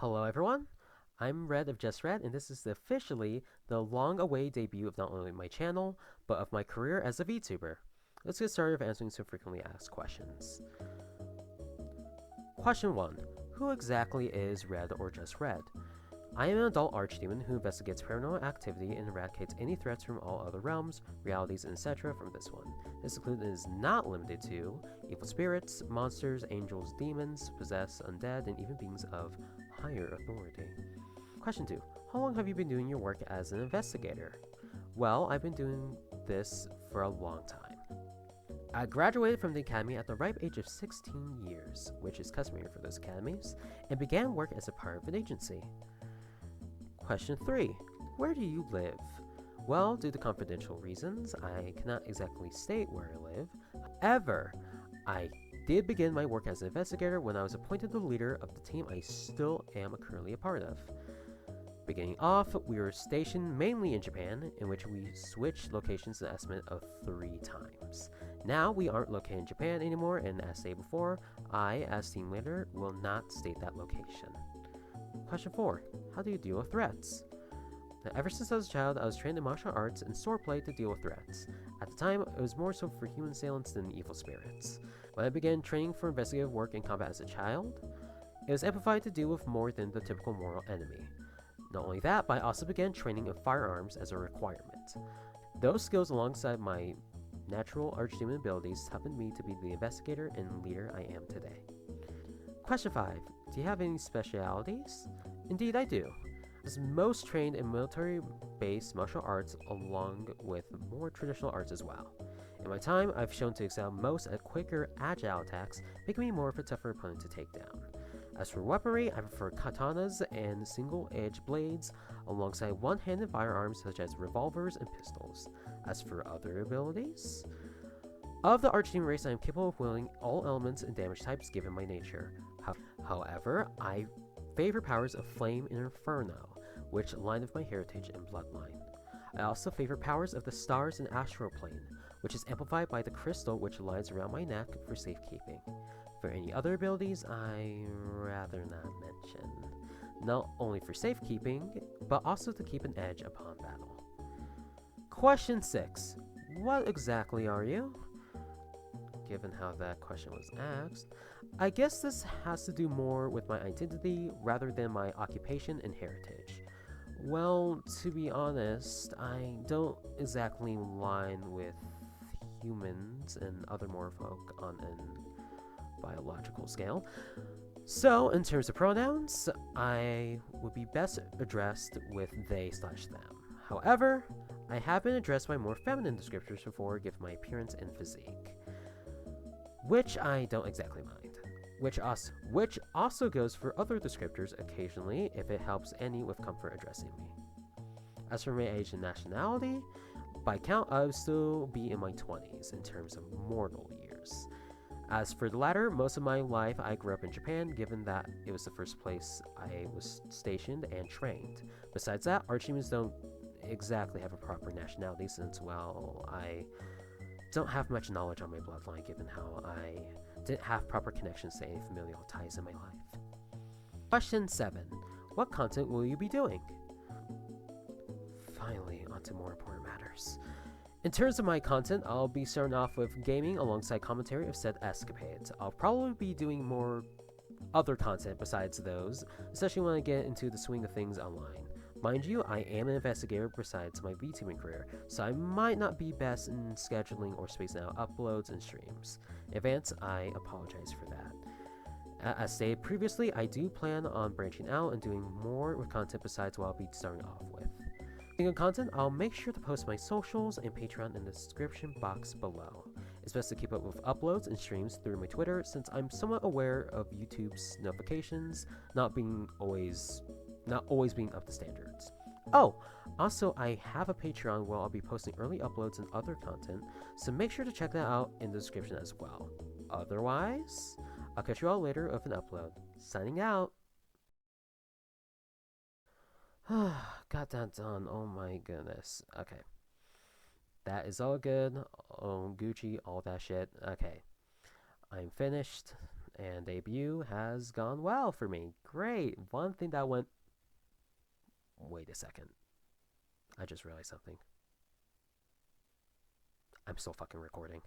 Hello everyone, I'm Red of JustRed, and this is officially the long-awaited debut of not only my channel, but of my career as a VTuber. Let's get started with answering some frequently asked questions. Question 1. Who exactly is Red or JustRed? I am an adult archdemon who investigates paranormal activity and eradicates any threats from all other realms, realities, etc. from this one. This includes and is not limited to evil spirits, monsters, angels, demons, possessed, undead, and even beings of higher authority. Question 2. How long have you been doing your work as an investigator? Well, I've been doing this for a long time. I graduated from the academy at the ripe age of 16 years, which is customary for those academies, and began work as a part of an agency. Question 3. Where do you live? Well, due to confidential reasons, I cannot exactly state where I live. However, I did begin my work as an investigator when I was appointed the leader of the team I still am currently a part of. Beginning off, we were stationed mainly in Japan, in which we switched locations an estimate of 3 times. Now we aren't located in Japan anymore, and as stated before, I, as team leader, will not state that location. Question 4. How do you deal with threats? Now, ever since I was a child, I was trained in martial arts and swordplay to deal with threats. At the time, it was more so for human assailants than evil spirits. When I began training for investigative work in combat as a child, it was amplified to deal with more than the typical mortal enemy. Not only that, but I also began training in firearms as a requirement. Those skills alongside my natural archdemon abilities happened me to be the investigator and leader I am today. Question 5. Do you have any specialities? Indeed I do. I was most trained in military-based martial arts along with more traditional arts as well. In my time, I've shown to excel most at quicker, agile attacks, making me more of a tougher opponent to take down. As for weaponry, I prefer katanas and single-edged blades, alongside one-handed firearms such as revolvers and pistols. As for other abilities, of the archdemon race, I am capable of wielding all elements and damage types given my nature. However, I favor powers of Flame and Inferno, which align with my heritage and bloodline. I also favor powers of the stars and astral plane, which is amplified by the crystal which lies around my neck for safekeeping. For any other abilities, I rather not mention, not only for safekeeping, but also to keep an edge upon battle. Question 6. What exactly are you? Given how that question was asked, I guess this has to do more with my identity rather than my occupation and heritage. Well, to be honest, I don't exactly align with humans and other merfolk on a biological scale. So, in terms of pronouns, I would be best addressed with they/them. However, I have been addressed by more feminine descriptors before given my appearance and physique, which I don't exactly mind. Which also goes for other descriptors occasionally if it helps any with comfort addressing me. As for my age and nationality, by count I would still be in my 20s in terms of mortal years. As for the latter, most of my life I grew up in Japan, given that it was the first place I was stationed and trained. Besides that, archdemons don't exactly have a proper nationality since, well, I don't have much knowledge on my bloodline given how I didn't have proper connections to any familial ties in my life. Question 7. What content will you be doing? Finally, onto more important matters. In terms of my content, I'll be starting off with gaming alongside commentary of said escapades. I'll probably be doing more other content besides those, especially when I get into the swing of things online. Mind you, I am an investigator besides my VTubing career, so I might not be best in scheduling or spacing out uploads and streams. In advance, I apologize for that. As stated previously, I do plan on branching out and doing more with content besides what I'll be starting off with. Speaking of content, I'll make sure to post my socials and Patreon in the description box below. It's best to keep up with uploads and streams through my Twitter since I'm somewhat aware of YouTube's notifications not always being up to standards. Oh, also I have a Patreon where I'll be posting early uploads and other content, so make sure to check that out in the description as well. Otherwise, I'll catch you all later with an upload. Signing out! Got that done, oh my goodness. Okay. That is all good. Gucci, all that shit. Okay. I'm finished. And debut has gone well for me. Great. One thing that went... Wait a second. I just realized something. I'm still fucking recording.